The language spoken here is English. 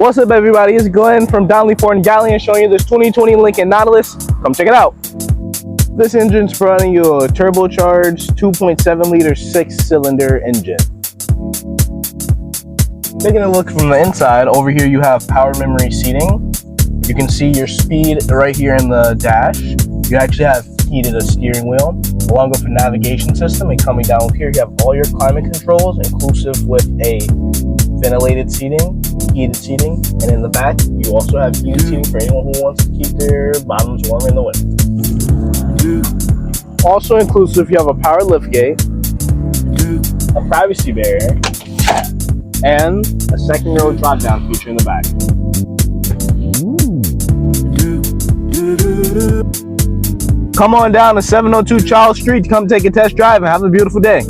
What's up, everybody? It's Glenn from Donnelly Ford and Galleon showing you this 2020 Lincoln Nautilus. Come check it out. This engine's providing you a turbocharged 2.7 liter 6-cylinder engine. Taking a look from the inside, over here you have power memory seating. You can see your speed right here in the dash. You actually have heated steering wheel along with a navigation system, and coming down here you have all your climate controls inclusive with a ventilated seating, heated seating, and in the back you also have heated seating for anyone who wants to keep their bottoms warm in the winter. Also inclusive, you have a power liftgate, a privacy barrier, and a second row drop down feature in the back. Come on down to 702 Charles Street to come take a test drive and have a beautiful day.